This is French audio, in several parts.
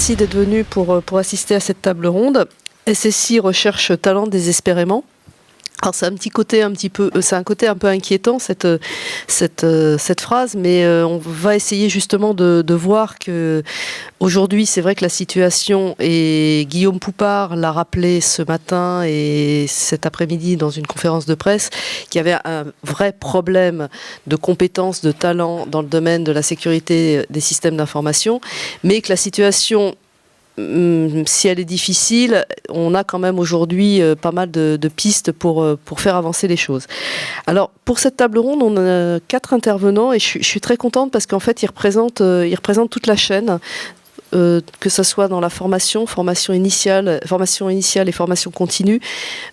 merci d'être venu pour assister à cette table ronde. SSI recherche talent désespérément. Alors c'est c'est un côté un peu inquiétant cette phrase, mais on va essayer justement de voir que aujourd'hui c'est vrai que la situation, et Guillaume Poupard l'a rappelé ce matin et cet après-midi dans une conférence de presse, qu'il y avait un vrai problème de compétences, de talent dans le domaine de la sécurité des systèmes d'information, mais que la situation, si elle est difficile, on a quand même aujourd'hui pas mal de pistes pour faire avancer les choses. Alors, pour cette table ronde, on a 4 intervenants et je suis très contente parce qu'en fait, ils représentent toute la chaîne. Que ce soit dans la formation initiale et formation continue,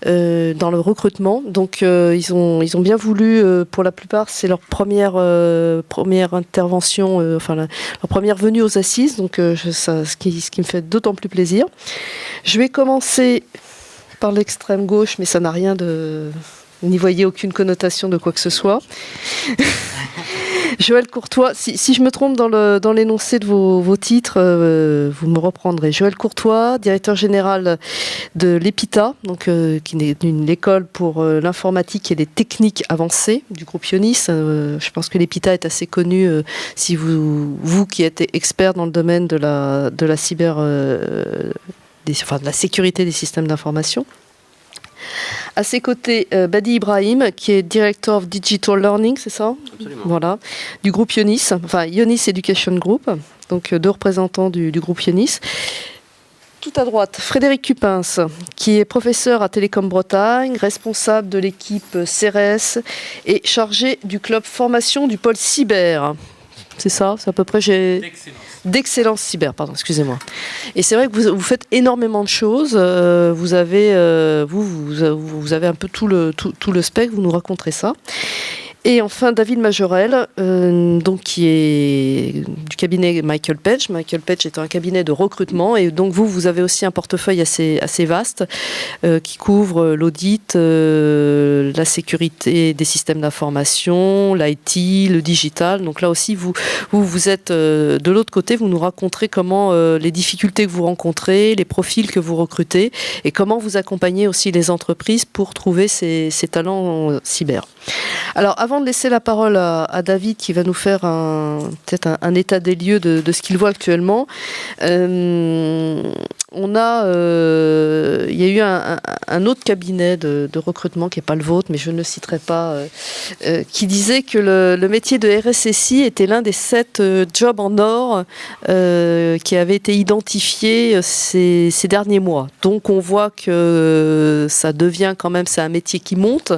dans le recrutement. Donc ils ont bien voulu, pour la plupart, c'est leur première intervention, leur première venue aux assises, donc ce qui me fait d'autant plus plaisir. Je vais commencer par l'extrême gauche, mais ça n'a rien de... Vous n'y voyez aucune connotation de quoi que ce soit. Joël Courtois, si je me trompe dans l'énoncé de vos titres, vous me reprendrez. Joël Courtois, directeur général de l'EPITA, donc, qui est l'école pour l'informatique et les techniques avancées du groupe Ionis. Je pense que l'EPITA est assez connu, si vous qui êtes expert dans le domaine de la de la sécurité des systèmes d'information. À ses côtés, Badi Ibrahim, qui est Director of Digital Learning, c'est ça ? Absolument. Voilà, du groupe Ionis, enfin Ionis Education Group, donc 2 représentants du groupe Ionis. Tout à droite, Frédéric Cupins, qui est professeur à Télécom Bretagne, responsable de l'équipe CRS et chargé du club formation du pôle cyber. C'est ça, c'est à peu près... D'excellence cyber, pardon, excusez-moi. Et c'est vrai que vous faites énormément de choses. Vous avez un peu tout le spectre. Vous nous raconterez ça. Et enfin, David Majorel, donc qui est du cabinet Michael Page. Michael Page est un cabinet de recrutement, et donc vous avez aussi un portefeuille assez vaste qui couvre l'audit, la sécurité des systèmes d'information, l'IT, le digital. Donc là aussi, vous êtes de l'autre côté. Vous nous raconterez comment les difficultés que vous rencontrez, les profils que vous recrutez, et comment vous accompagnez aussi les entreprises pour trouver ces talents cyber. Alors, avant de laisser la parole à David, qui va nous faire peut-être un état des lieux de ce qu'il voit actuellement, il y a eu un autre cabinet de recrutement qui n'est pas le vôtre, mais je ne le citerai pas, qui disait que le métier de RSSI était l'un des 7 jobs en or qui avaient été identifiés ces derniers mois. Donc on voit que ça devient quand même, c'est un métier qui monte.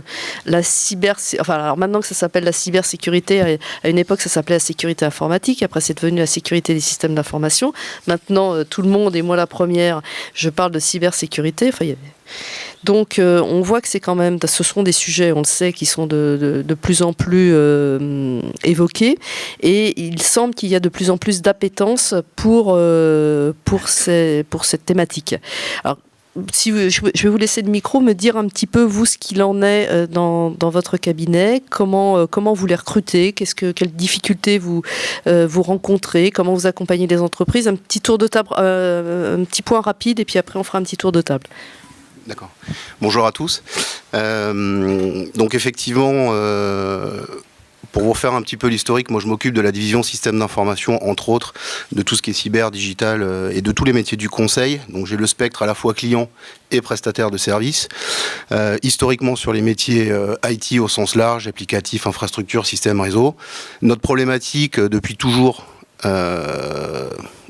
Alors maintenant que ça s'appelle la cybersécurité, à une époque ça s'appelait la sécurité informatique, après c'est devenu la sécurité des systèmes d'information. Maintenant tout le monde, et moi la première, je parle de cybersécurité. Donc on voit que c'est quand même, ce sont des sujets, on le sait, qui sont de plus en plus évoqués, et il semble qu'il y a de plus en plus d'appétence pour cette thématique. Alors, je vais vous laisser le micro, me dire un petit peu, vous, ce qu'il en est dans votre cabinet, comment vous les recrutez, quelles difficultés vous rencontrez, comment vous accompagnez les entreprises. Un petit tour de table, un petit point rapide, et puis après on fera un petit tour de table. D'accord. Bonjour à tous. Donc effectivement, pour vous refaire un petit peu l'historique, moi je m'occupe de la division système d'information, entre autres, de tout ce qui est cyber, digital et de tous les métiers du conseil. Donc j'ai le spectre à la fois client et prestataire de services. Historiquement sur les métiers IT au sens large, applicatif, infrastructure, système, réseau. Notre problématique depuis toujours,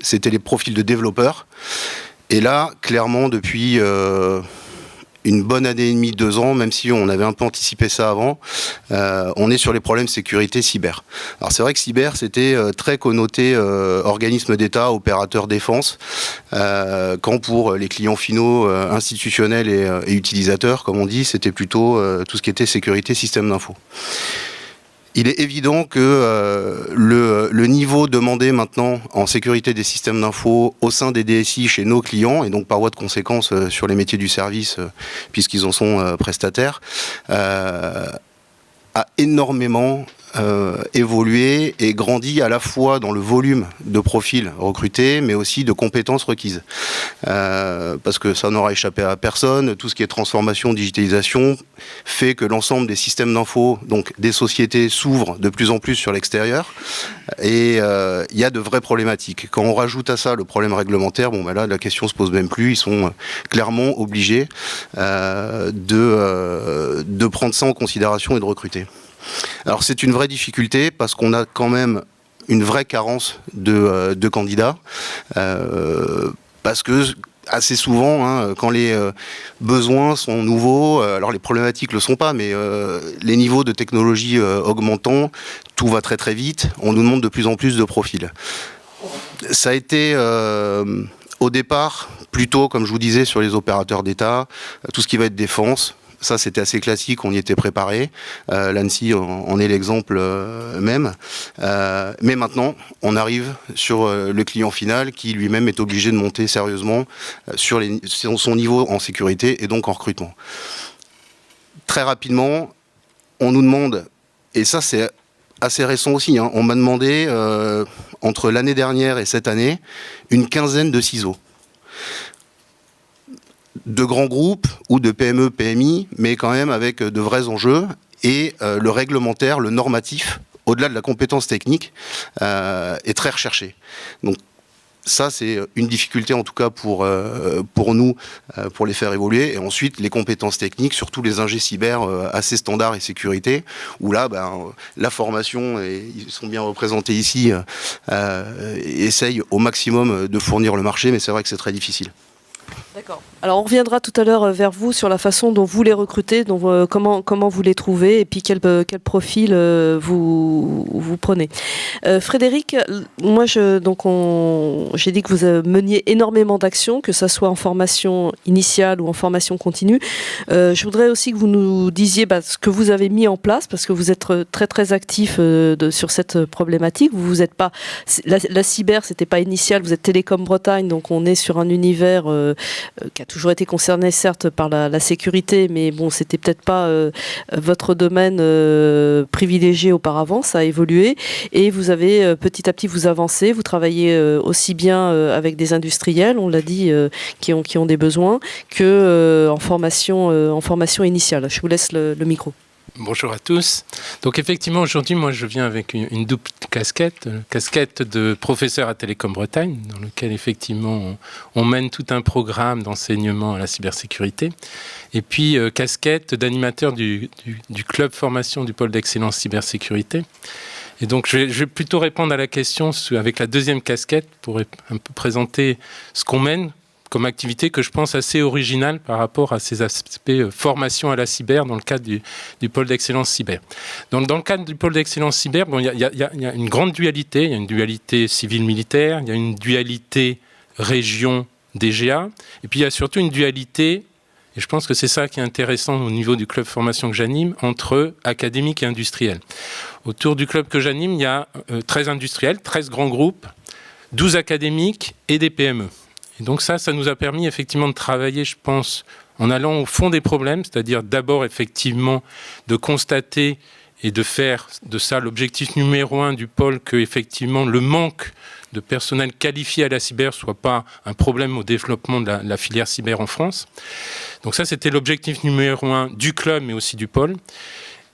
c'était les profils de développeurs. Et là, clairement, depuis une bonne année et demie, 2 ans, même si on avait un peu anticipé ça avant, on est sur les problèmes sécurité cyber. Alors c'est vrai que cyber, c'était très connoté organisme d'État, opérateur défense, quand pour les clients finaux institutionnels et utilisateurs, comme on dit, c'était plutôt tout ce qui était sécurité système d'info. Il est évident que le niveau demandé maintenant en sécurité des systèmes d'info au sein des DSI chez nos clients, et donc par voie de conséquence sur les métiers du service, puisqu'ils en sont prestataires, a énormément évolué et grandi à la fois dans le volume de profils recrutés, mais aussi de compétences requises. Parce que ça n'aura échappé à personne, tout ce qui est transformation, digitalisation, fait que l'ensemble des systèmes d'info, donc des sociétés, s'ouvrent de plus en plus sur l'extérieur. Et il y a de vraies problématiques. Quand on rajoute à ça le problème réglementaire, bon ben là la question se pose même plus. Ils sont clairement obligés de prendre ça en considération et de recruter. Alors c'est une vraie difficulté parce qu'on a quand même une vraie carence de candidats. Parce que assez souvent, quand les besoins sont nouveaux, alors les problématiques le sont pas, mais les niveaux de technologie augmentant, tout va très très vite, on nous demande de plus en plus de profils. Ça a été au départ plutôt, comme je vous disais, sur les opérateurs d'État, tout ce qui va être défense. Ça, c'était assez classique, on y était préparé. L'ANSSI en est l'exemple même. Mais maintenant, on arrive sur le client final qui lui-même est obligé de monter sérieusement sur son niveau en sécurité et donc en recrutement. Très rapidement, on nous demande, et ça c'est assez récent aussi, on m'a demandé entre l'année dernière et cette année une quinzaine de CISO. De grands groupes ou de PME, PMI, mais quand même avec de vrais enjeux. Et le réglementaire, le normatif, au-delà de la compétence technique, est très recherché. Donc ça, c'est une difficulté en tout cas pour nous, pour les faire évoluer. Et ensuite, les compétences techniques, surtout les ingés cyber assez standards et sécurité, où là, la formation, et ils sont bien représentés ici, essaye au maximum de fournir le marché, mais c'est vrai que c'est très difficile. D'accord. Alors on reviendra tout à l'heure vers vous sur la façon dont vous les recrutez, comment vous les trouvez et puis quel profil vous prenez. Frédéric, moi j'ai dit que vous meniez énormément d'actions, que ça soit en formation initiale ou en formation continue. Je voudrais aussi que vous nous disiez ce que vous avez mis en place parce que vous êtes très très actif sur cette problématique. Vous êtes pas la cyber, c'était pas initial. Vous êtes Télécom Bretagne, donc on est sur un univers qui a toujours été concerné certes par la sécurité, mais bon, c'était peut-être pas votre domaine privilégié auparavant, ça a évolué et vous avez petit à petit vous avancez, vous travaillez aussi bien avec des industriels, on l'a dit, qui ont des besoins, que en formation initiale. Je vous laisse le micro. Bonjour à tous. Donc effectivement, aujourd'hui, moi, je viens avec une double casquette de professeur à Télécom Bretagne, dans lequel effectivement on mène tout un programme d'enseignement à la cybersécurité, et puis casquette d'animateur du club formation du pôle d'excellence cybersécurité. Et donc je vais plutôt répondre à la question avec la deuxième casquette pour un peu présenter ce qu'on mène comme activité que je pense assez originale par rapport à ces aspects formation à la cyber dans le cadre du pôle d'excellence cyber. Dans le cadre du pôle d'excellence cyber, il y a une grande dualité. Il y a une dualité civile-militaire, il y a une dualité région-DGA, et puis il y a surtout une dualité, et je pense que c'est ça qui est intéressant au niveau du club formation que j'anime, entre académique et industriel. Autour du club que j'anime, il y a 13 industriels, 13 grands groupes, 12 académiques et des PME. Et donc ça nous a permis effectivement de travailler, je pense, en allant au fond des problèmes, c'est-à-dire d'abord effectivement de constater et de faire de ça l'objectif numéro 1 du pôle, que effectivement le manque de personnel qualifié à la cyber soit pas un problème au développement de la filière cyber en France. Donc ça, c'était l'objectif numéro 1 du club, mais aussi du pôle.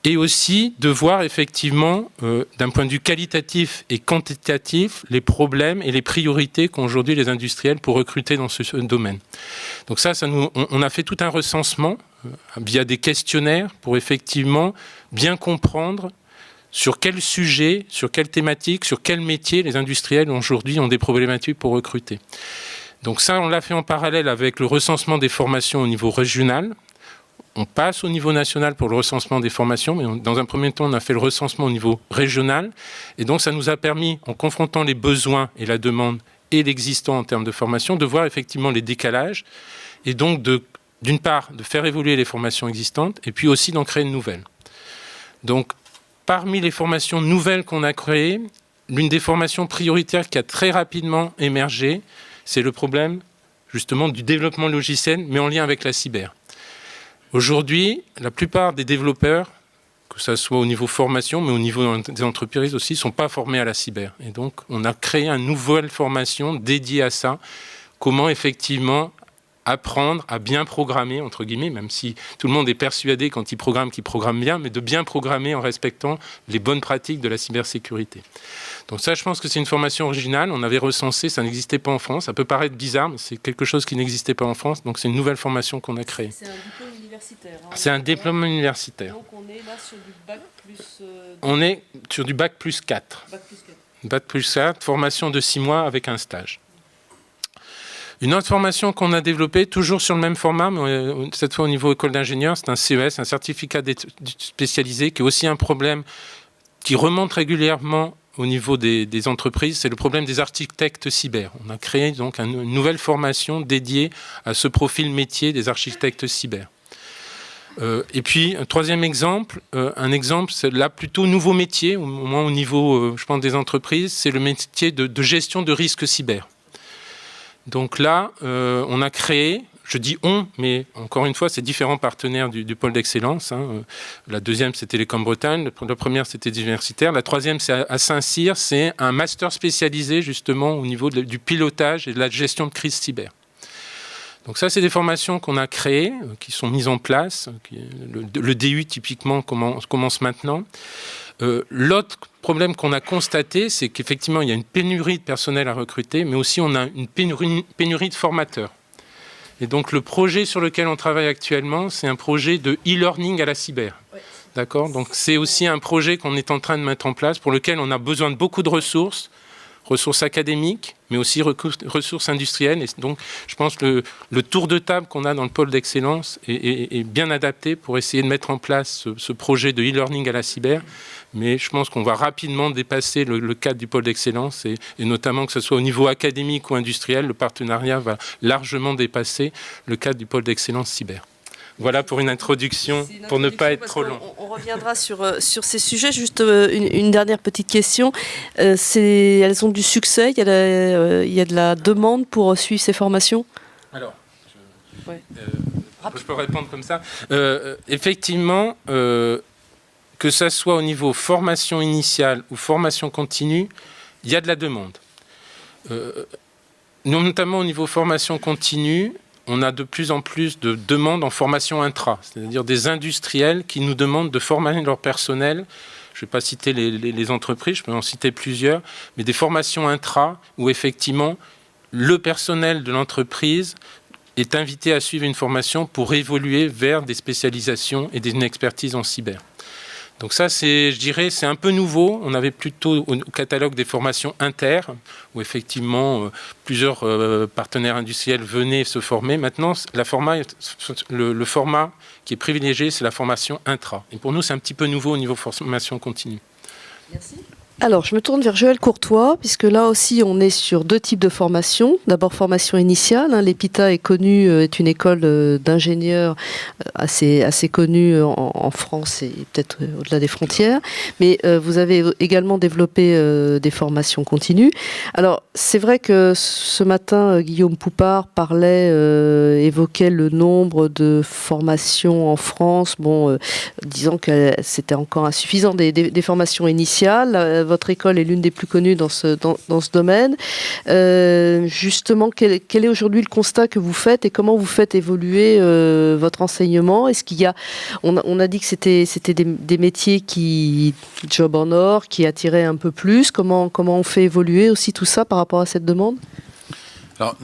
Et aussi de voir effectivement, d'un point de vue qualitatif et quantitatif, les problèmes et les priorités qu'ont aujourd'hui les industriels pour recruter dans ce domaine. Donc on a fait tout un recensement via des questionnaires pour effectivement bien comprendre sur quel sujet, sur quelle thématique, sur quel métier les industriels aujourd'hui ont des problématiques pour recruter. Donc ça, on l'a fait en parallèle avec le recensement des formations au niveau régional. On passe au niveau national pour le recensement des formations, mais dans un premier temps, on a fait le recensement au niveau régional. Et donc, ça nous a permis, en confrontant les besoins et la demande et l'existant en termes de formation, de voir effectivement les décalages. Et donc, d'une part, de faire évoluer les formations existantes, et puis aussi d'en créer de nouvelles. Donc, parmi les formations nouvelles qu'on a créées, l'une des formations prioritaires qui a très rapidement émergé, c'est le problème, justement, du développement logiciel, mais en lien avec la cyber. Aujourd'hui, la plupart des développeurs que ça soit au niveau formation, mais au niveau des entreprises aussi, ne sont pas formés à la cyber. Et donc, on a créé une nouvelle formation dédiée à ça. Comment effectivement apprendre à bien programmer, entre guillemets, même si tout le monde est persuadé quand il programme qu'il programme bien, mais de bien programmer en respectant les bonnes pratiques de la cybersécurité. Donc ça, je pense que c'est une formation originale. On avait recensé, ça n'existait pas en France. Ça peut paraître bizarre, mais c'est quelque chose qui n'existait pas en France. Donc c'est une nouvelle formation qu'on a créée. C'est un diplôme universitaire. C'est un diplôme universitaire. Donc on est là sur du bac plus... On est sur du bac plus 4. Bac plus 4. Bac plus 4, formation de 6 mois avec un stage. Une autre formation qu'on a développée, toujours sur le même format, mais cette fois au niveau école d'ingénieur, c'est un CES, un certificat d'études spécialisé, qui est aussi un problème qui remonte régulièrement au niveau des entreprises, c'est le problème des architectes cyber. On a créé donc une nouvelle formation dédiée à ce profil métier des architectes cyber. Et puis, un troisième exemple, c'est là plutôt nouveau métier, au moins au niveau, je pense, des entreprises, c'est le métier de gestion de risques cyber. Donc là, on a créé, je dis on, mais encore une fois, c'est différents partenaires du pôle d'excellence. La deuxième, c'est Télécom-Bretagne. La première, c'était universitaire. La troisième, c'est à Saint-Cyr. C'est un master spécialisé justement au niveau du pilotage et de la gestion de crise cyber. Donc ça, c'est des formations qu'on a créées, qui sont mises en place. Le DU, typiquement, commence maintenant. L'autre problème qu'on a constaté, c'est qu'effectivement, il y a une pénurie de personnel à recruter, mais aussi on a une pénurie de formateurs. Et donc, le projet sur lequel on travaille actuellement, c'est un projet de e-learning à la cyber. D'accord ? Donc, c'est aussi un projet qu'on est en train de mettre en place, pour lequel on a besoin de beaucoup de ressources académiques, mais aussi ressources industrielles. Et donc, je pense que le tour de table qu'on a dans le pôle d'excellence est bien adapté pour essayer de mettre en place ce projet de e-learning à la cyber. Mais je pense qu'on va rapidement dépasser le cadre du pôle d'excellence et notamment que ce soit au niveau académique ou industriel, le partenariat va largement dépasser le cadre du pôle d'excellence cyber. Voilà pour une introduction, pour ne pas être trop long. On reviendra sur ces sujets. Juste une dernière petite question. Elles ont du succès, il y a de la demande pour suivre ces formations ? Alors, je peux répondre comme ça. Effectivement, que ça soit au niveau formation initiale ou formation continue, il y a de la demande. Notamment au niveau formation continue, on a de plus en plus de demandes en formation intra, c'est-à-dire des industriels qui nous demandent de former leur personnel. Je ne vais pas citer les entreprises, je peux en citer plusieurs, mais des formations intra où effectivement le personnel de l'entreprise est invité à suivre une formation pour évoluer vers des spécialisations et une expertise en cyber. Donc ça, je dirais, c'est un peu nouveau. On avait plutôt au catalogue des formations inter, où effectivement plusieurs partenaires industriels venaient se former. Maintenant, le format qui est privilégié, c'est la formation intra. Et pour nous, c'est un petit peu nouveau au niveau formation continue. Merci. Alors, je me tourne vers Joël Courtois, puisque là aussi, on est sur deux types de formations. D'abord, formation initiale. L'EPITA est connue, est une école d'ingénieurs assez connue en France et peut-être au-delà des frontières. Mais vous avez également développé des formations continues. Alors, c'est vrai que ce matin, Guillaume Poupard évoquait le nombre de formations en France, disant que c'était encore insuffisant des formations initiales. Votre école est l'une des plus connues dans ce domaine. Justement, quel est aujourd'hui le constat que vous faites et comment vous faites évoluer votre enseignement ? Est-ce qu'il y a, on a dit que c'était des métiers job en or, qui attiraient un peu plus. Comment on fait évoluer aussi tout ça par rapport à cette demande ? Alors,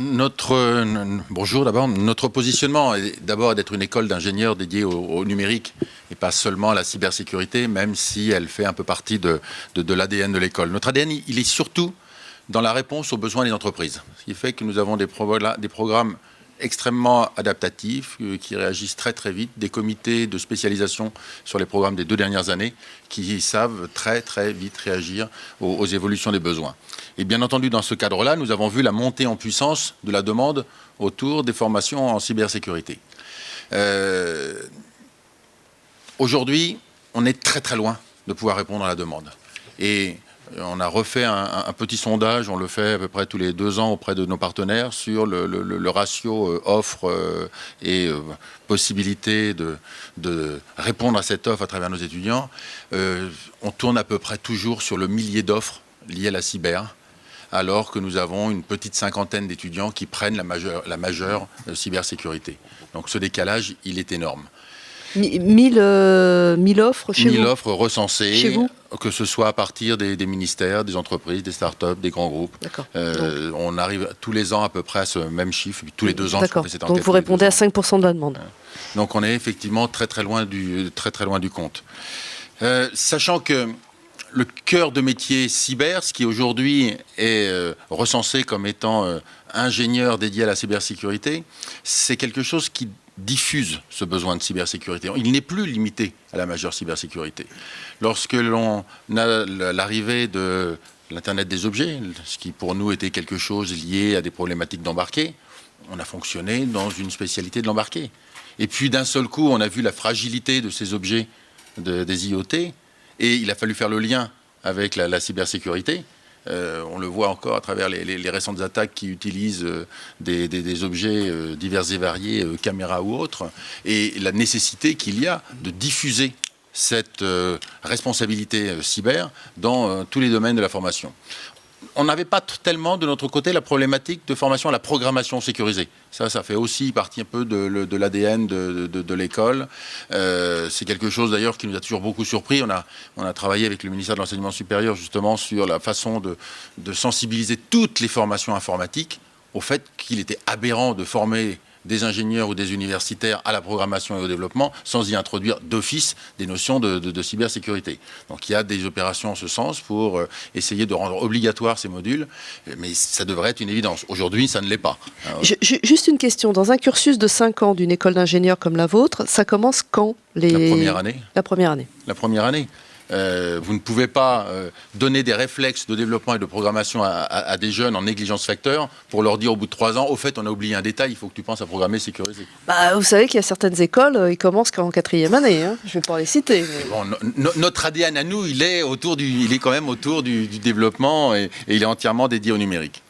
bonjour d'abord. Notre positionnement est d'abord d'être une école d'ingénieurs dédiée au numérique et pas seulement à la cybersécurité, même si elle fait un peu partie de l'ADN de l'école. Notre ADN, il est surtout dans la réponse aux besoins des entreprises. Ce qui fait que nous avons des programmes extrêmement adaptatifs, qui réagissent très très vite, des comités de spécialisation sur les programmes des 2 dernières années qui savent très très vite réagir aux évolutions des besoins. Et bien entendu, dans ce cadre-là, nous avons vu la montée en puissance de la demande autour des formations en cybersécurité. Aujourd'hui, on est très très loin de pouvoir répondre à la demande. Et On a refait un petit sondage, on le fait à peu près tous les 2 ans auprès de nos partenaires sur le ratio offre et possibilité de répondre à cette offre à travers nos étudiants. On tourne à peu près toujours sur le millier d'offres liées à la cyber, alors que nous avons une petite cinquantaine d'étudiants qui prennent la majeure cybersécurité. Donc ce décalage, il est énorme. 1000 offres chez vous? 1000 offres recensées, chez vous, que ce soit à partir des ministères, des entreprises, des startups, des grands groupes. D'accord. On arrive tous les ans à peu près à ce même chiffre, tous les 2 ans. D'accord. Donc vous répondez à 5% de la demande. Donc on est effectivement très très loin du compte. Sachant que le cœur de métier cyber, ce qui aujourd'hui est recensé comme étant ingénieur dédié à la cybersécurité, c'est quelque chose qui diffuse ce besoin de cybersécurité. Il n'est plus limité à la majeure cybersécurité. Lorsque l'on a l'arrivée de l'Internet des objets, ce qui pour nous était quelque chose lié à des problématiques d'embarqué, on a fonctionné dans une spécialité de l'embarqué. Et puis d'un seul coup, on a vu la fragilité de ces objets des IoT, et il a fallu faire le lien avec la cybersécurité. On le voit encore à travers les récentes attaques qui utilisent des objets divers et variés, caméras ou autres, et la nécessité qu'il y a de diffuser cette responsabilité cyber dans tous les domaines de la formation. On n'avait pas tellement de notre côté la problématique de formation à la programmation sécurisée. Ça fait aussi partie un peu de l'ADN de l'école. C'est quelque chose d'ailleurs qui nous a toujours beaucoup surpris. On a travaillé avec le ministère de l'Enseignement supérieur justement sur la façon de sensibiliser toutes les formations informatiques au fait qu'il était aberrant de former des ingénieurs ou des universitaires à la programmation et au développement sans y introduire d'office des notions de cybersécurité. Donc il y a des opérations en ce sens pour essayer de rendre obligatoires ces modules, mais ça devrait être une évidence. Aujourd'hui, ça ne l'est pas. Juste une question. Dans un cursus de 5 ans d'une école d'ingénieurs comme la vôtre, ça commence quand La première année. La première année. La première année. Vous ne pouvez pas donner des réflexes de développement et de programmation à des jeunes en négligence facteur pour leur dire au bout de 3 ans, au fait, on a oublié un détail, il faut que tu penses à programmer sécurisé. Vous savez qu'il y a certaines écoles, ils commencent qu'en 4e année. Hein. Je ne vais pas les citer. Mais... Bon, notre ADN à nous, il est quand même autour du développement et il est entièrement dédié au numérique.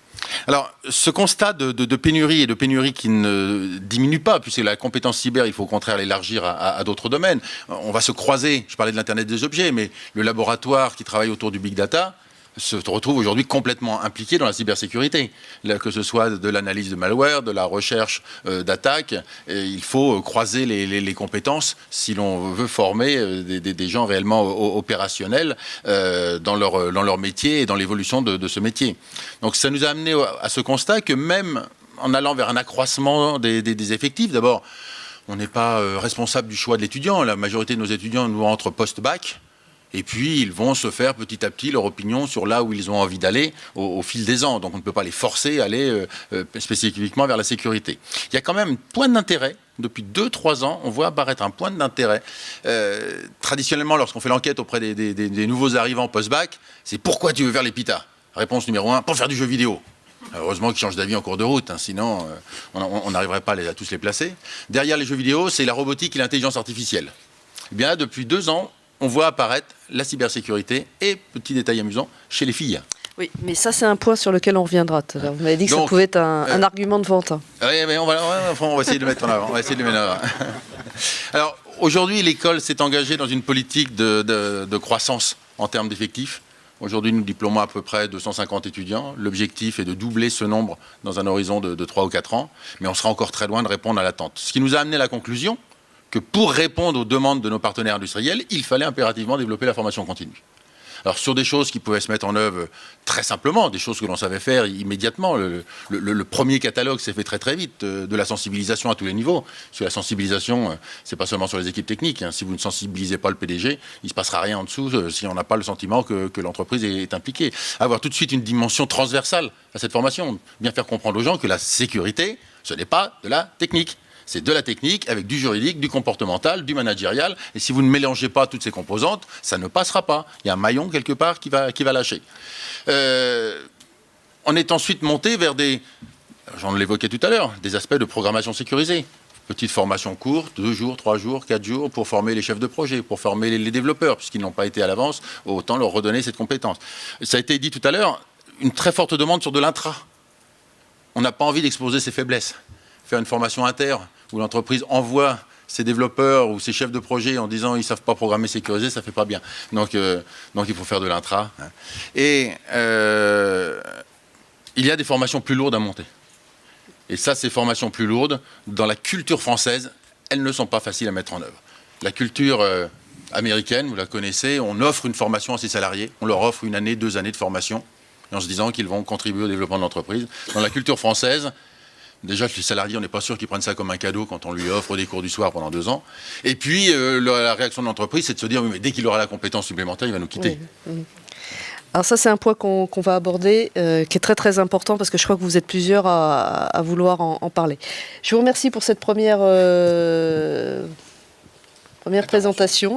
Alors, ce constat de pénurie et de pénurie qui ne diminue pas, puisque la compétence cyber, il faut au contraire l'élargir à d'autres domaines. On va se croiser, je parlais de l'Internet des objets, mais le laboratoire qui travaille autour du big data se retrouve aujourd'hui complètement impliqué dans la cybersécurité. Que ce soit de l'analyse de malware, de la recherche d'attaques, il faut croiser les compétences si l'on veut former des gens réellement opérationnels dans leur métier et dans l'évolution de ce métier. Donc ça nous a amené à ce constat que même en allant vers un accroissement des effectifs, d'abord, on n'est pas responsable du choix de l'étudiant. La majorité de nos étudiants nous entrent post-bac. Et puis, ils vont se faire petit à petit leur opinion sur là où ils ont envie d'aller au fil des ans. Donc, on ne peut pas les forcer à aller spécifiquement vers la sécurité. Il y a quand même un point d'intérêt. Depuis 2-3 ans, on voit apparaître un point d'intérêt. Traditionnellement, lorsqu'on fait l'enquête auprès des nouveaux arrivants post-bac, c'est pourquoi tu veux faire l'EPITA ? Réponse numéro 1, pour faire du jeu vidéo. Heureusement qu'ils changent d'avis en cours de route, hein, sinon on n'arriverait pas à tous les placer. Derrière les jeux vidéo, c'est la robotique et l'intelligence artificielle. Eh bien, depuis 2 ans, on voit apparaître la cybersécurité et, petit détail amusant, chez les filles. Oui, mais ça, c'est un point sur lequel on reviendra. Vous m'avez dit que ça pouvait être un argument de vente. Oui, mais on va essayer de le mettre en avant. Alors, aujourd'hui, l'école s'est engagée dans une politique de croissance en termes d'effectifs. Aujourd'hui, nous diplômons à peu près 250 étudiants. L'objectif est de doubler ce nombre dans un horizon de 3 ou 4 ans. Mais on sera encore très loin de répondre à l'attente. Ce qui nous a amené à la conclusion que pour répondre aux demandes de nos partenaires industriels, il fallait impérativement développer la formation continue. Alors sur des choses qui pouvaient se mettre en œuvre très simplement, des choses que l'on savait faire immédiatement, le premier catalogue s'est fait très très vite, de la sensibilisation à tous les niveaux. Parce que la sensibilisation, c'est pas seulement sur les équipes techniques. Hein. Si vous ne sensibilisez pas le PDG, il ne se passera rien en dessous si on n'a pas le sentiment que l'entreprise est impliquée. Avoir tout de suite une dimension transversale à cette formation, bien faire comprendre aux gens que la sécurité, ce n'est pas de la technique. C'est de la technique avec du juridique, du comportemental, du managérial. Et si vous ne mélangez pas toutes ces composantes, ça ne passera pas. Il y a un maillon quelque part qui va lâcher. On est ensuite monté vers j'en l'évoquais tout à l'heure, des aspects de programmation sécurisée. Petite formation courte, 2 jours, 3 jours, 4 jours, pour former les chefs de projet, pour former les développeurs, puisqu'ils n'ont pas été à l'avance, autant leur redonner cette compétence. Ça a été dit tout à l'heure, une très forte demande sur de l'intra. On n'a pas envie d'exposer ses faiblesses. Faire une formation inter, où l'entreprise envoie ses développeurs ou ses chefs de projet en disant ils ne savent pas programmer sécurisé, ça ne fait pas bien. Donc il faut faire de l'intra. Et il y a des formations plus lourdes à monter. Et ça, ces formations plus lourdes, dans la culture française, elles ne sont pas faciles à mettre en œuvre. La culture américaine, vous la connaissez, on offre une formation à ses salariés, on leur offre 1 année, 2 années de formation, en se disant qu'ils vont contribuer au développement de l'entreprise. Dans la culture française, déjà, les salariés, on n'est pas sûr qu'ils prennent ça comme un cadeau quand on lui offre des cours du soir pendant 2 ans. Et puis, la réaction de l'entreprise, c'est de se dire, oui, mais dès qu'il aura la compétence supplémentaire, il va nous quitter. Oui. Alors ça, c'est un point qu'on va aborder, qui est très très important, parce que je crois que vous êtes plusieurs à vouloir en parler. Je vous remercie pour cette première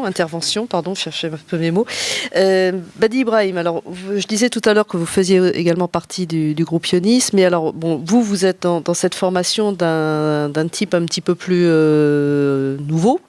intervention, pardon, je cherchais un peu mes mots. Badi Ibrahim, alors je disais tout à l'heure que vous faisiez également partie du groupe Ionis, mais alors bon, vous êtes dans cette formation d'un type un petit peu plus nouveau,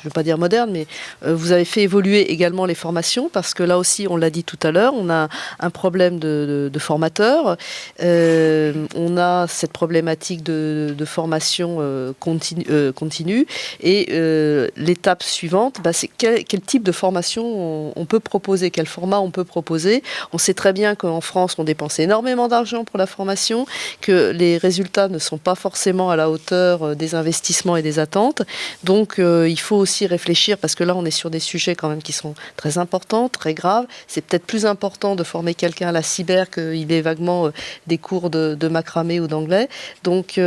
je ne veux pas dire moderne, mais vous avez fait évoluer également les formations, parce que là aussi, on l'a dit tout à l'heure, on a un problème de formateurs, on a cette problématique de formation continue, et l'étape suivante, c'est quel type de formation on peut proposer, quel format on peut proposer. On sait très bien qu'en France, on dépense énormément d'argent pour la formation, que les résultats ne sont pas forcément à la hauteur des investissements et des attentes, donc il faut aussi réfléchir, parce que là on est sur des sujets quand même qui sont très importants, très graves. C'est peut-être plus important de former quelqu'un à la cyber qu'il ait vaguement des cours de macramé ou d'anglais. Donc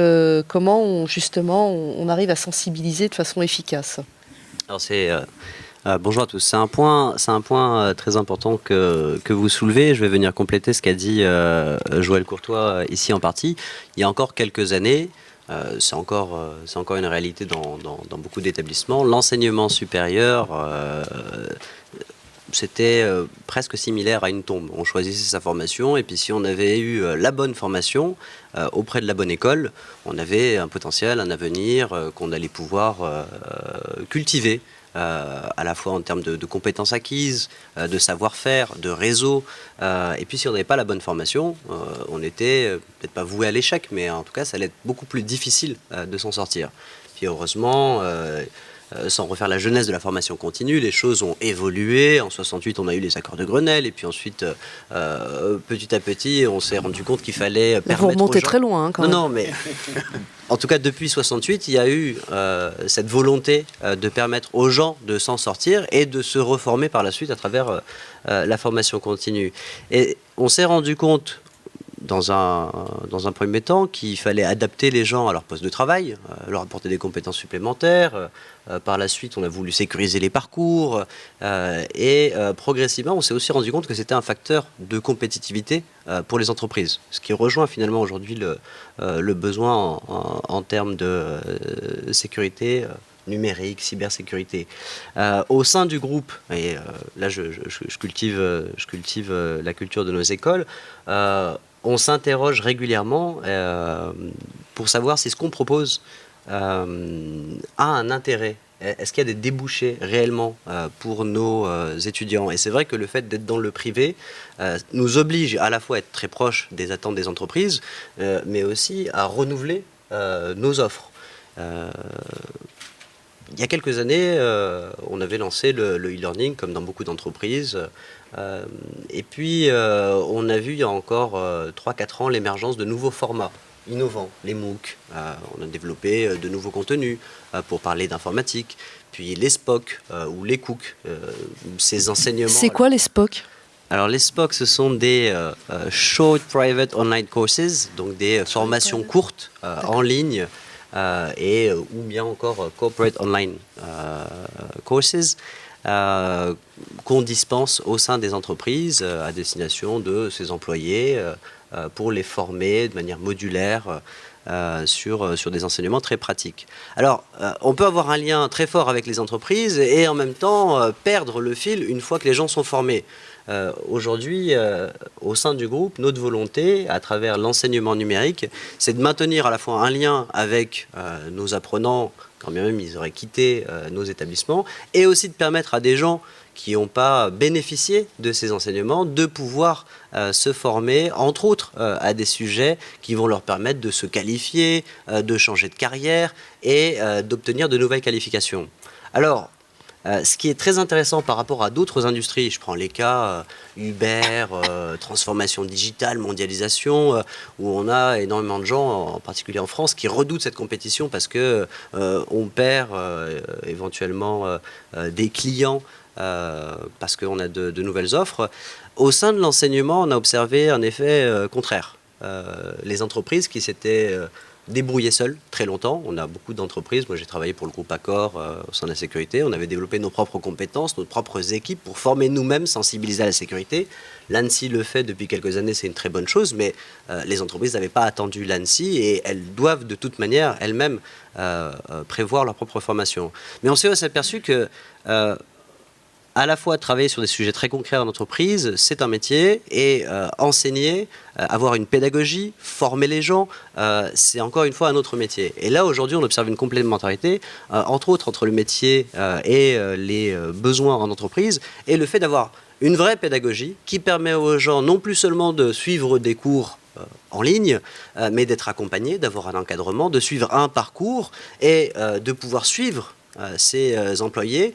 comment on arrive à sensibiliser de façon efficace? Alors bonjour à tous. C'est un point très important que vous soulevez. Je vais venir compléter ce qu'a dit Joël Courtois ici en partie. Il y a encore quelques années, c'est encore une réalité dans beaucoup d'établissements. L'enseignement supérieur, c'était presque similaire à une tombe. On choisissait sa formation, et puis si on avait eu la bonne formation auprès de la bonne école, on avait un potentiel, un avenir qu'on allait pouvoir cultiver. À la fois en termes de compétences acquises, de savoir-faire, de réseau. Et puis si on n'avait pas la bonne formation, on était peut-être pas voué à l'échec, mais en tout cas ça allait être beaucoup plus difficile de s'en sortir. Puis heureusement, sans refaire la jeunesse de la formation continue, les choses ont évolué. En 68, on a eu les accords de Grenelle, et puis ensuite, petit à petit, on s'est rendu compte qu'il fallait permettre vous remontez aux gens... très loin, quand même. Non, mais en tout cas, depuis 68, il y a eu cette volonté de permettre aux gens de s'en sortir et de se reformer par la suite à travers la formation continue. Et on s'est rendu compte, dans un premier temps, qu'il fallait adapter les gens à leur poste de travail, leur apporter des compétences supplémentaires. Par la suite, on a voulu sécuriser les parcours. Et progressivement, on s'est aussi rendu compte que c'était un facteur de compétitivité pour les entreprises. Ce qui rejoint finalement aujourd'hui le besoin en termes de sécurité numérique, cybersécurité. Au sein du groupe, et là je cultive la culture de nos écoles, on s'interroge régulièrement pour savoir si ce qu'on propose a un intérêt. Est-ce qu'il y a des débouchés réellement pour nos étudiants? Et c'est vrai que le fait d'être dans le privé nous oblige à la fois à être très proche des attentes des entreprises, mais aussi à renouveler nos offres. Il y a quelques années, on avait lancé le e-learning, comme dans beaucoup d'entreprises. Et puis, on a vu il y a encore 3-4 ans l'émergence de nouveaux formats innovants, les MOOC. On a développé de nouveaux contenus pour parler d'informatique. Puis les SPOC ou les COOC, ces enseignements... C'est quoi les SPOC? Alors les SPOC, ce sont des Short Private Online Courses, donc des formations courtes en ligne, ou bien encore Corporate Online Courses, qu'on dispense au sein des entreprises à destination de ses employés pour les former de manière modulaire sur des enseignements très pratiques. Alors, on peut avoir un lien très fort avec les entreprises et en même temps perdre le fil une fois que les gens sont formés. Aujourd'hui, au sein du groupe, notre volonté, à travers l'enseignement numérique, c'est de maintenir à la fois un lien avec nos apprenants, quand bien même ils auraient quitté nos établissements, et aussi de permettre à des gens qui n'ont pas bénéficié de ces enseignements de pouvoir se former, entre autres, à des sujets qui vont leur permettre de se qualifier, de changer de carrière et d'obtenir de nouvelles qualifications. Alors, ce qui est très intéressant par rapport à d'autres industries, je prends les cas Uber, transformation digitale, mondialisation, où on a énormément de gens, en particulier en France, qui redoutent cette compétition parce que on perd éventuellement des clients parce qu'on a de nouvelles offres. Au sein de l'enseignement, on a observé un effet contraire. Les entreprises qui s'étaient débrouillées seules très longtemps. On a beaucoup d'entreprises. Moi, j'ai travaillé pour le groupe Accor au sein de la sécurité. On avait développé nos propres compétences, nos propres équipes pour former nous-mêmes, sensibiliser à la sécurité. L'ANSSI le fait depuis quelques années, c'est une très bonne chose, mais les entreprises n'avaient pas attendu l'ANSSI et elles doivent de toute manière elles-mêmes prévoir leur propre formation. Mais on s'est aussi aperçu que à la fois travailler sur des sujets très concrets en entreprise, c'est un métier, et enseigner, avoir une pédagogie, former les gens, c'est encore une fois un autre métier. Et là, aujourd'hui, on observe une complémentarité, entre autres, entre le métier et les besoins en entreprise, et le fait d'avoir une vraie pédagogie qui permet aux gens non plus seulement de suivre des cours en ligne, mais d'être accompagnés, d'avoir un encadrement, de suivre un parcours et de pouvoir suivre ces employés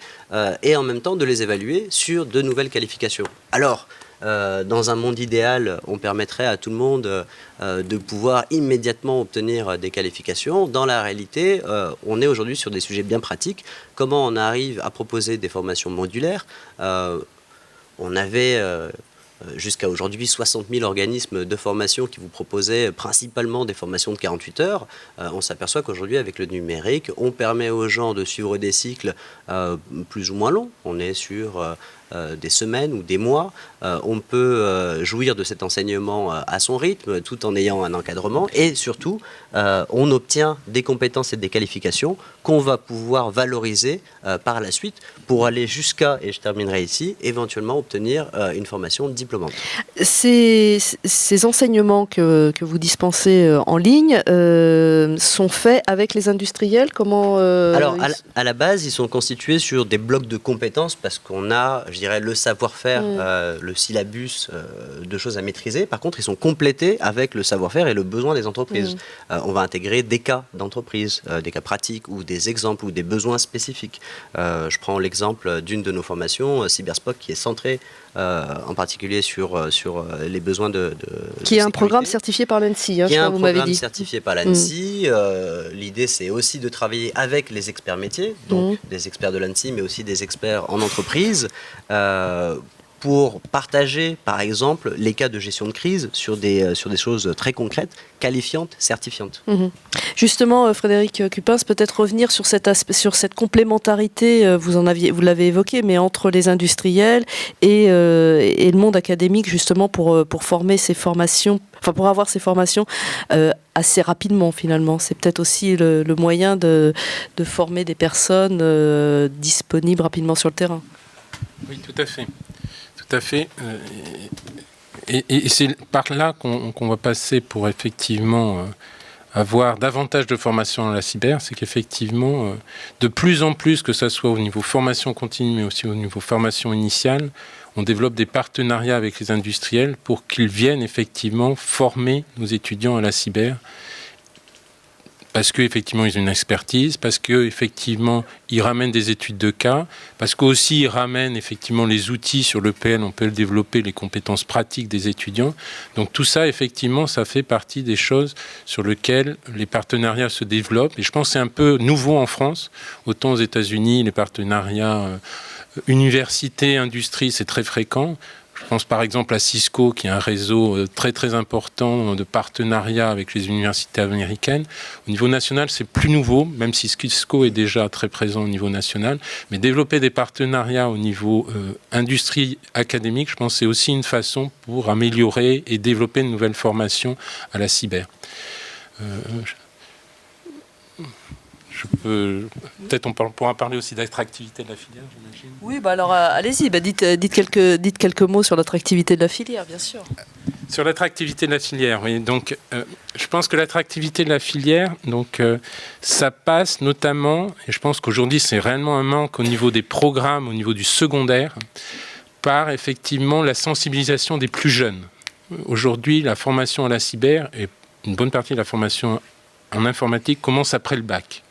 et en même temps de les évaluer sur de nouvelles qualifications. Alors, dans un monde idéal, on permettrait à tout le monde de pouvoir immédiatement obtenir des qualifications. Dans la réalité, on est aujourd'hui sur des sujets bien pratiques. Comment on arrive à proposer des formations modulaires ? On avait jusqu'à aujourd'hui 60 000 organismes de formation qui vous proposaient principalement des formations de 48 heures. On s'aperçoit qu'aujourd'hui, avec le numérique, on permet aux gens de suivre des cycles plus ou moins longs. On est sur des semaines ou des mois. On peut jouir de cet enseignement à son rythme tout en ayant un encadrement, et surtout on obtient des compétences et des qualifications qu'on va pouvoir valoriser par la suite pour aller jusqu'à, et je terminerai ici, éventuellement obtenir une formation diplômante. Ces enseignements que vous dispensez en ligne sont faits avec les industriels. Comment Alors, à la base, ils sont constitués sur des blocs de compétences parce qu'on a, je dirais, le savoir-faire, le syllabus de choses à maîtriser. Par contre, ils sont complétés avec le savoir-faire et le besoin des entreprises. On va intégrer des cas d'entreprise, des cas pratiques ou des exemples ou des besoins spécifiques. Je prends l'exemple d'une de nos formations, Cyberspock, qui est centrée en particulier sur les besoins de qui est un sécurité. programme certifié par l'ANSSI, Qui est un vous m'avez programme dit. certifié par l'ANSSI. L'idée, c'est aussi de travailler avec les experts métiers, donc des experts de l'ANSSI, mais aussi des experts en entreprise, pour partager, par exemple, les cas de gestion de crise sur des choses très concrètes, qualifiantes, certifiantes. Justement, Frédéric Cupins, peut-être revenir sur cet aspect, sur cette complémentarité, vous l'avez évoqué, mais entre les industriels et le monde académique, justement, pour former ces formations, enfin pour avoir ces formations assez rapidement, finalement. C'est peut-être aussi le moyen de former des personnes disponibles rapidement sur le terrain. Oui, tout à fait. Tout à fait. Et c'est par là qu'on va passer pour effectivement avoir davantage de formation dans la cyber. C'est qu'effectivement, de plus en plus, que ce soit au niveau formation continue, mais aussi au niveau formation initiale, on développe des partenariats avec les industriels pour qu'ils viennent effectivement former nos étudiants à la cyber. Parce qu'effectivement, ils ont une expertise, parce qu'effectivement, ils ramènent des études de cas, parce qu'aussi, ils ramènent effectivement les outils sur lesquels on peut développer les compétences pratiques des étudiants. Donc tout ça, effectivement, ça fait partie des choses sur lesquelles les partenariats se développent. Et je pense que c'est un peu nouveau en France. Autant aux États-Unis, les partenariats université-industrie, c'est très fréquent. Je pense par exemple à Cisco, qui a un réseau très très important de partenariats avec les universités américaines. Au niveau national, c'est plus nouveau, même si Cisco est déjà très présent au niveau national. Mais développer des partenariats au niveau industrie académique, je pense que c'est aussi une façon pour améliorer et développer une nouvelle formation à la cyber. Peut-être on pourra parler aussi d'attractivité de la filière, j'imagine. Oui, bah alors allez-y, dites quelques mots sur l'attractivité de la filière, bien sûr. Sur l'attractivité de la filière, oui. Donc, je pense que l'attractivité de la filière, ça passe notamment, et je pense qu'aujourd'hui c'est réellement un manque au niveau des programmes, au niveau du secondaire, par effectivement la sensibilisation des plus jeunes. Aujourd'hui, la formation à la cyber et une bonne partie de la formation en informatique commence après le bac.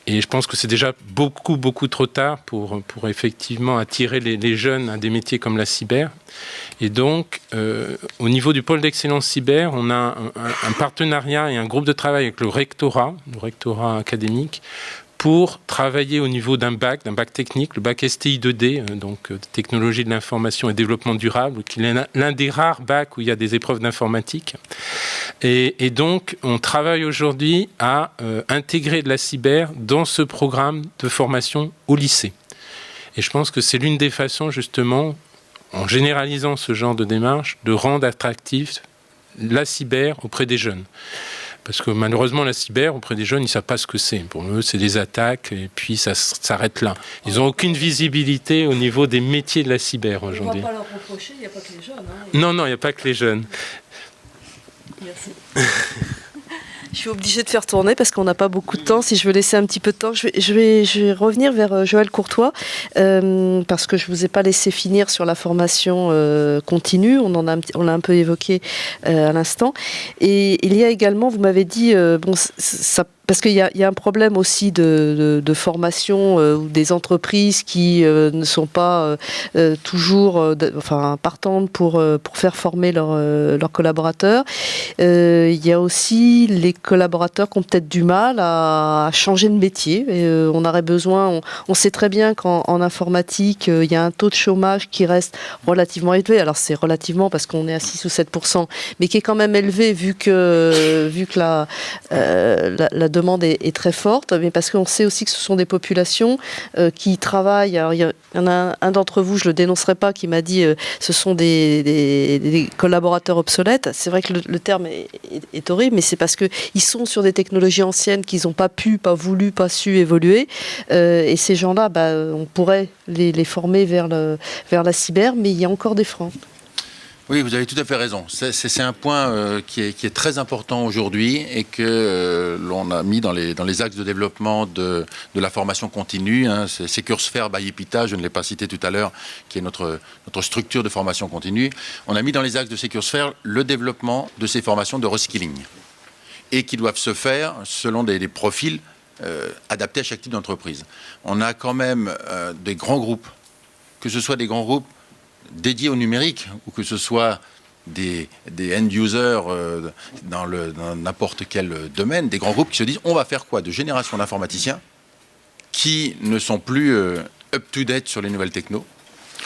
Et je pense que c'est déjà beaucoup trop tard pour effectivement attirer les jeunes à des métiers comme la cyber. Et donc, au niveau du pôle d'excellence cyber, on a un partenariat et un groupe de travail avec le rectorat académique, pour travailler au niveau d'un bac technique, le bac STI 2D, donc technologie de l'information et développement durable, qui est l'un des rares bacs où il y a des épreuves d'informatique. Et donc, on travaille aujourd'hui à intégrer de la cyber dans ce programme de formation au lycée. Et je pense que c'est l'une des façons, justement, en généralisant ce genre de démarche, de rendre attractif la cyber auprès des jeunes. Parce que malheureusement, la cyber, auprès des jeunes, ils ne savent pas ce que c'est. Pour eux, c'est des attaques et puis ça s'arrête là. Ils n'ont aucune visibilité au niveau des métiers de la cyber aujourd'hui. On ne va pas leur reprocher, il n'y a pas que les jeunes. Non, il n'y a pas que les jeunes. Merci. Je suis obligée de faire tourner parce qu'on n'a pas beaucoup de temps. Si je veux laisser un petit peu de temps, je vais revenir vers Joël Courtois parce que je ne vous ai pas laissé finir sur la formation continue. On l'a un peu évoqué à l'instant. Et il y a également, vous m'avez dit, parce qu'il y a un problème aussi de formation ou des entreprises qui ne sont pas toujours partantes pour faire former leurs collaborateurs. Il y a aussi les collaborateurs qui ont peut-être du mal à changer de métier. Et, on aurait besoin, on sait très bien qu'en informatique, il y a un taux de chômage qui reste relativement élevé. Alors c'est relativement parce qu'on est à 6 ou 7%, mais qui est quand même élevé vu que la demande est très forte, mais parce qu'on sait aussi que ce sont des populations qui travaillent. Alors, il y en a un d'entre vous, je ne le dénoncerai pas, qui m'a dit ce sont des collaborateurs obsolètes. C'est vrai que le terme est horrible, mais c'est parce qu'ils sont sur des technologies anciennes qu'ils n'ont pas pu, pas voulu, pas su évoluer. Et ces gens-là, on pourrait les former vers la cyber, mais il y a encore des freins. Oui, vous avez tout à fait raison. C'est un point qui est très important aujourd'hui et que l'on a mis dans les axes de développement de la formation continue. C'est Securesphere by Epita, je ne l'ai pas cité tout à l'heure, qui est notre structure de formation continue. On a mis dans les axes de Securesphere le développement de ces formations de reskilling et qui doivent se faire selon des profils adaptés à chaque type d'entreprise. On a quand même des grands groupes, que ce soit des grands groupes dédiés au numérique ou que ce soit des end-users dans n'importe quel domaine, des grands groupes qui se disent on va faire quoi de génération d'informaticiens qui ne sont plus up-to-date sur les nouvelles technos.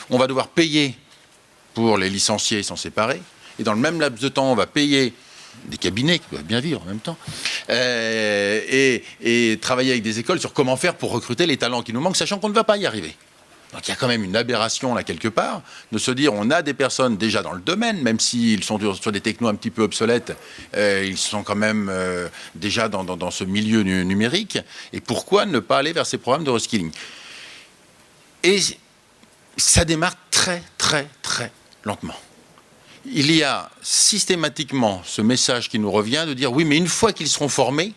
On va devoir payer pour les licenciés et s'en séparer. Et dans le même laps de temps, on va payer des cabinets qui doivent bien vivre en même temps et travailler avec des écoles sur comment faire pour recruter les talents qui nous manquent, sachant qu'on ne va pas y arriver. Donc il y a quand même une aberration là quelque part de se dire on a des personnes déjà dans le domaine, même s'ils sont sur des technos un petit peu obsolètes, ils sont quand même déjà dans ce milieu numérique. Et pourquoi ne pas aller vers ces programmes de reskilling? Et ça démarre très lentement. Il y a systématiquement ce message qui nous revient de dire oui, mais une fois qu'ils seront formés,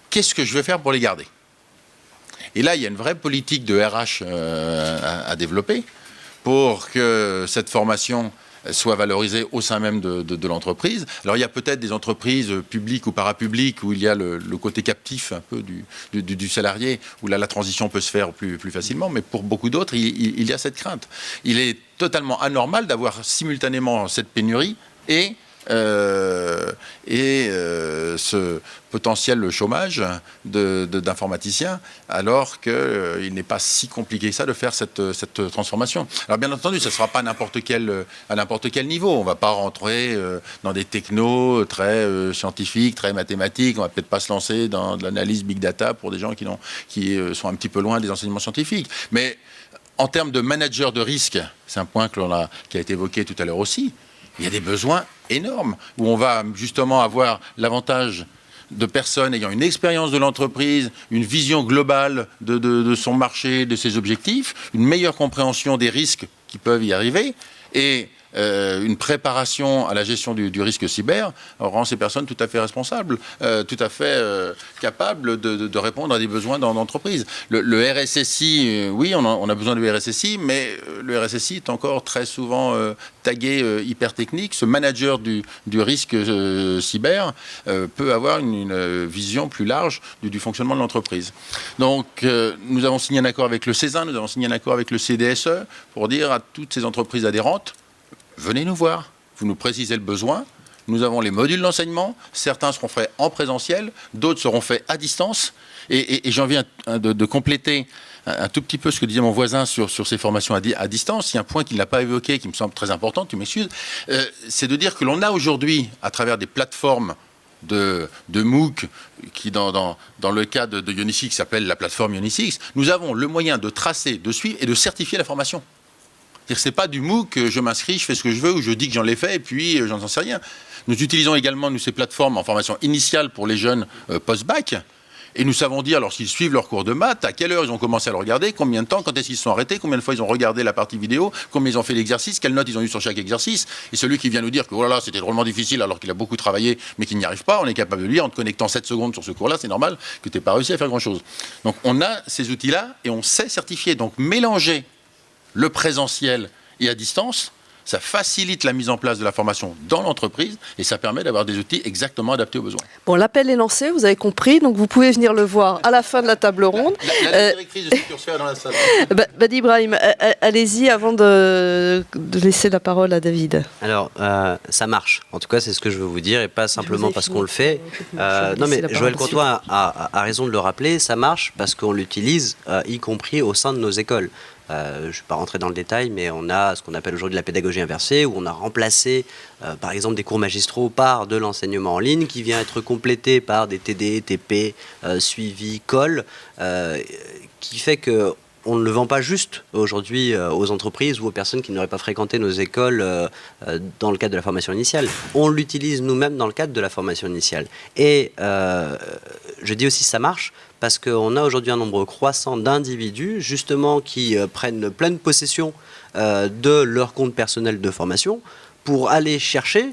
qu'est-ce que je vais faire pour les garder? Et là, il y a une vraie politique de RH à développer pour que cette formation soit valorisée au sein même de l'entreprise. Alors, il y a peut-être des entreprises publiques ou parapubliques où il y a le côté captif un peu du salarié, où là, la transition peut se faire plus facilement, mais pour beaucoup d'autres, il y a cette crainte. Il est totalement anormal d'avoir simultanément cette pénurie et ce potentiel chômage d'informaticiens, alors qu'il n'est pas si compliqué que ça de faire cette transformation. Alors bien entendu, ça ne sera pas à n'importe quel niveau. On ne va pas rentrer dans des technos très scientifiques, très mathématiques. On ne va peut-être pas se lancer dans de l'analyse big data pour des gens qui sont un petit peu loin des enseignements scientifiques. Mais en termes de manager de risque, c'est un point qui a été évoqué tout à l'heure aussi, Il y a des besoins énormes où on va justement avoir l'avantage de personnes ayant une expérience de l'entreprise, une vision globale de son marché, de ses objectifs, une meilleure compréhension des risques qui peuvent y arriver et une préparation à la gestion du risque cyber rend ces personnes tout à fait responsables, tout à fait capables de répondre à des besoins dans l'entreprise. Le RSSI, oui, on a besoin du RSSI, mais le RSSI est encore très souvent tagué hyper technique. Ce manager du risque cyber peut avoir une vision plus large du fonctionnement de l'entreprise. Donc, nous avons signé un accord avec le CESIN, nous avons signé un accord avec le CDSE pour dire à toutes ces entreprises adhérentes, venez nous voir, vous nous précisez le besoin, nous avons les modules d'enseignement, certains seront faits en présentiel, d'autres seront faits à distance, et j'ai envie de compléter un tout petit peu ce que disait mon voisin sur ces formations à distance. Il y a un point qu'il n'a pas évoqué, qui me semble très important, tu m'excuses, c'est de dire que l'on a aujourd'hui, à travers des plateformes de MOOC, qui dans le cas de Ionisix s'appelle la plateforme Ionisix, nous avons le moyen de tracer, de suivre et de certifier la formation. C'est pas du MOOC, je m'inscris, je fais ce que je veux, ou je dis que j'en ai fait, et puis j'en sais rien. Nous utilisons également, ces plateformes en formation initiale pour les jeunes post-bac, et nous savons dire, lorsqu'ils suivent leur cours de maths, à quelle heure ils ont commencé à le regarder, combien de temps, quand est-ce qu'ils se sont arrêtés, combien de fois ils ont regardé la partie vidéo, combien ils ont fait l'exercice, quelles notes ils ont eu sur chaque exercice. Et celui qui vient nous dire que oh là là, c'était drôlement difficile alors qu'il a beaucoup travaillé, mais qu'il n'y arrive pas, on est capable de lui dire, en te connectant 7 secondes sur ce cours-là, c'est normal que tu n'aies pas réussi à faire grand-chose. Donc on a ces outils-là, et on sait certifier. Donc mélanger le présentiel et à distance, ça facilite la mise en place de la formation dans l'entreprise et ça permet d'avoir des outils exactement adaptés aux besoins. Bon, l'appel est lancé, vous avez compris, donc vous pouvez venir le voir à la fin de la table ronde. La directrice de Secursphère dans la salle. Badi Ibrahim, allez-y avant de laisser la parole à David. Alors, ça marche. En tout cas, c'est ce que je veux vous dire, et pas simplement parce qu'on le fait. Non, mais Joël Courtois a raison de le rappeler, ça marche parce qu'on l'utilise, y compris au sein de nos écoles. Je ne vais pas rentrer dans le détail, mais on a ce qu'on appelle aujourd'hui la pédagogie inversée, où on a remplacé, par exemple, des cours magistraux par de l'enseignement en ligne, qui vient être complété par des TD, TP, suivi, colle, qui fait que on ne le vend pas juste aujourd'hui aux entreprises ou aux personnes qui n'auraient pas fréquenté nos écoles dans le cadre de la formation initiale. On l'utilise nous-mêmes dans le cadre de la formation initiale. Et je dis aussi ça marche parce qu'on a aujourd'hui un nombre croissant d'individus justement qui prennent pleine possession de leur compte personnel de formation pour aller chercher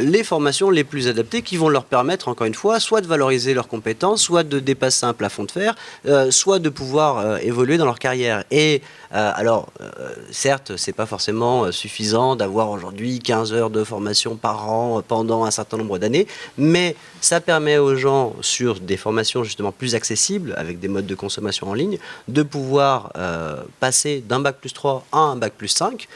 les formations les plus adaptées qui vont leur permettre, encore une fois, soit de valoriser leurs compétences, soit de dépasser un plafond de verre, soit de pouvoir évoluer dans leur carrière. Et certes, c'est pas forcément suffisant d'avoir aujourd'hui 15 heures de formation par an pendant un certain nombre d'années, mais ça permet aux gens, sur des formations justement plus accessibles, avec des modes de consommation en ligne, de pouvoir passer d'un bac plus 3 à un bac plus 5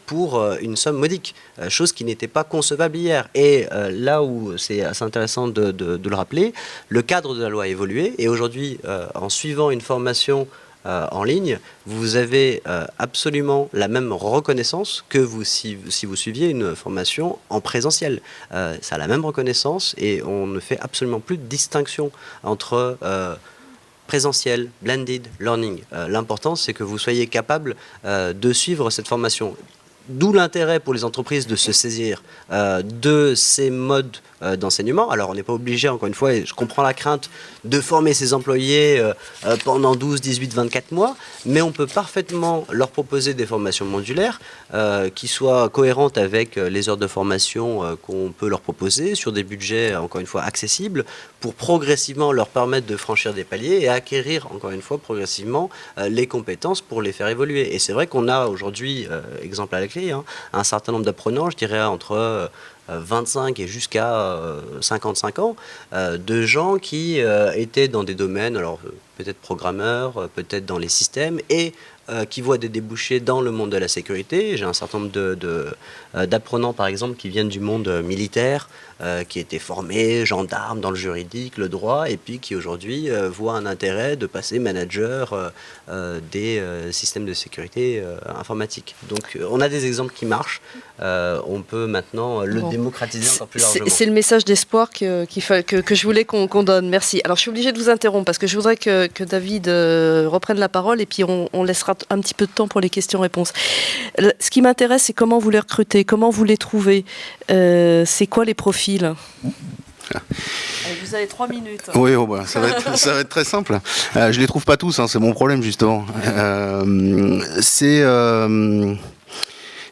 pour une somme modique, chose qui n'était pas concevable hier. Et là où c'est assez intéressant de le rappeler, le cadre de la loi a évolué, et aujourd'hui, en suivant une formation en ligne, vous avez absolument la même reconnaissance que si vous suiviez une formation en présentiel. Ça a la même reconnaissance et on ne fait absolument plus de distinction entre présentiel, blended learning. L'important, c'est que vous soyez capable de suivre cette formation. D'où l'intérêt pour les entreprises de se saisir de ces modes d'enseignement. Alors, on n'est pas obligé, encore une fois, et je comprends la crainte, de former ses employés pendant 12, 18, 24 mois, mais on peut parfaitement leur proposer des formations modulaires qui soient cohérentes avec les heures de formation qu'on peut leur proposer, sur des budgets, encore une fois, accessibles, pour progressivement leur permettre de franchir des paliers et acquérir, encore une fois, progressivement les compétences pour les faire évoluer. Et c'est vrai qu'on a aujourd'hui, exemple à la clé, un certain nombre d'apprenants, je dirais entre 25 et jusqu'à 55 ans, de gens qui étaient dans des domaines, alors peut-être programmeurs, peut-être dans les systèmes, et qui voient des débouchés dans le monde de la sécurité. J'ai un certain nombre d'apprenants, par exemple, qui viennent du monde militaire, qui étaient formés, gendarmes dans le juridique, le droit, et puis qui aujourd'hui voient un intérêt de passer manager des systèmes de sécurité informatique. Donc on a des exemples qui marchent. On peut maintenant le démocratiser encore plus largement. C'est le message d'espoir que je voulais qu'on donne. Merci. Alors je suis obligée de vous interrompre parce que je voudrais que David reprenne la parole et puis on laissera un petit peu de temps pour les questions-réponses. Ce qui m'intéresse, c'est comment vous les recrutez, comment vous les trouvez, c'est quoi les profils? Vous avez 3 minutes. Oui, ça va être très simple. Je les trouve pas tous, hein, c'est mon problème justement. C'est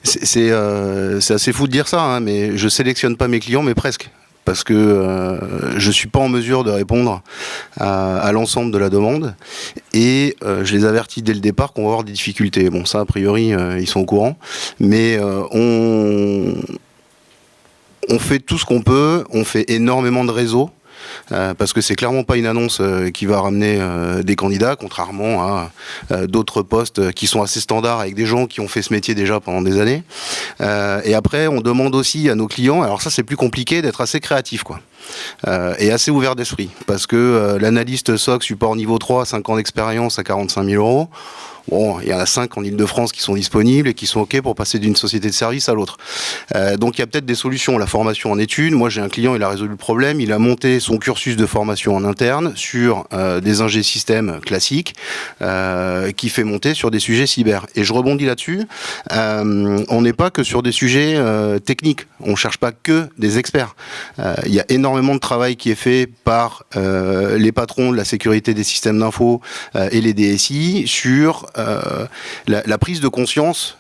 assez fou de dire ça, hein, mais je sélectionne pas mes clients, mais presque. Parce que je suis pas en mesure de répondre à l'ensemble de la demande. Et je les avertis dès le départ qu'on va avoir des difficultés. Bon, ça, a priori, ils sont au courant. Mais on fait tout ce qu'on peut. On fait énormément de réseaux. Parce que c'est clairement pas une annonce qui va ramener des candidats, contrairement à d'autres postes qui sont assez standards avec des gens qui ont fait ce métier déjà pendant des années. Et après, on demande aussi à nos clients, alors ça c'est plus compliqué, d'être assez créatif, quoi. Et assez ouvert d'esprit, parce que l'analyste SOC support niveau 3, 5 ans d'expérience à 45 000 euros. Bon, il y en a 5 en Ile-de-France qui sont disponibles et qui sont OK pour passer d'une société de service à l'autre. Donc il y a peut-être des solutions. La formation en études, moi j'ai un client, il a résolu le problème, il a monté son cursus de formation en interne sur des ingé systèmes classiques qui fait monter sur des sujets cyber. Et je rebondis là-dessus, on n'est pas que sur des sujets techniques, on ne cherche pas que des experts. Il y a énormément de travail qui est fait par les patrons de la sécurité des systèmes d'info et les DSI sur la prise de conscience,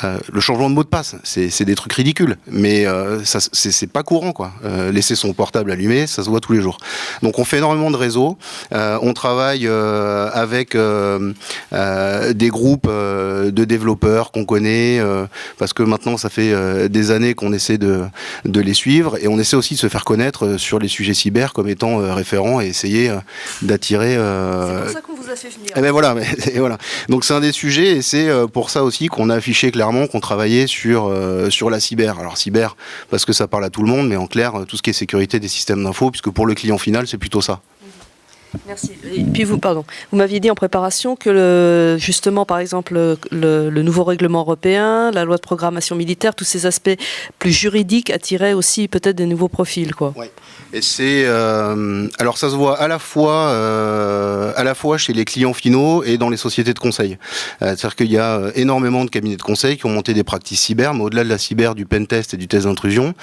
le changement de mot de passe, c'est des trucs ridicules, mais c'est pas courant, quoi. Laisser son portable allumé, ça se voit tous les jours. Donc on fait énormément de réseaux, on travaille avec des groupes de développeurs qu'on connaît, parce que maintenant ça fait des années qu'on essaie de les suivre, et on essaie aussi de se faire connaître sur les sujets cyber comme étant référents et essayer d'attirer... C'est pour ça qu'on vous a fait venir. Et ben voilà, voilà. Donc c'est un des sujets, et c'est pour ça aussi qu'on a affiché clairement qu'on travaillait sur la cyber. Alors cyber, parce que ça parle à tout le monde, mais en clair, tout ce qui est sécurité des systèmes d'info, puisque pour le client final, c'est plutôt ça. Merci. Et puis vous m'aviez dit en préparation que justement, par exemple, le nouveau règlement européen, la loi de programmation militaire, tous ces aspects plus juridiques attiraient aussi peut-être des nouveaux profils, quoi. Oui. Et c'est alors ça se voit à la fois chez les clients finaux et dans les sociétés de conseil. C'est-à-dire qu'il y a énormément de cabinets de conseil qui ont monté des pratiques cyber, mais au-delà de la cyber, du pentest et du test d'intrusion,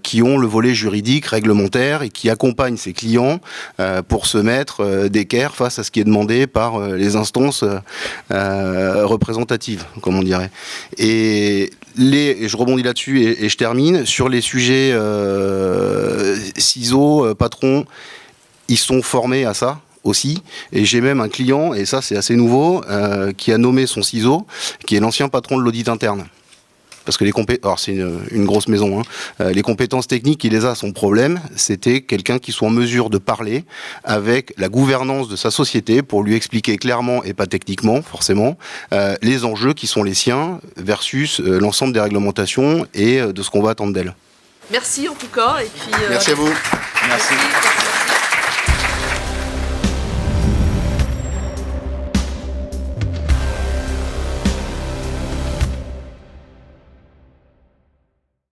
qui ont le volet juridique, réglementaire, et qui accompagnent ces clients pour se mettre d'équerre face à ce qui est demandé par les instances représentatives, comme on dirait. Et je rebondis là-dessus et je termine sur les sujets CISO, patron, ils sont formés à ça aussi, et j'ai même un client, et ça c'est assez nouveau, qui a nommé son CISO, qui est l'ancien patron de l'audit interne. Parce que alors c'est une grosse maison, hein. Les compétences techniques, il les a. Son problème, c'était quelqu'un qui soit en mesure de parler avec la gouvernance de sa société pour lui expliquer clairement, et pas techniquement forcément, les enjeux qui sont les siens versus l'ensemble des réglementations et de ce qu'on va attendre d'elle. Merci en tout cas. Et puis, merci à vous. Merci.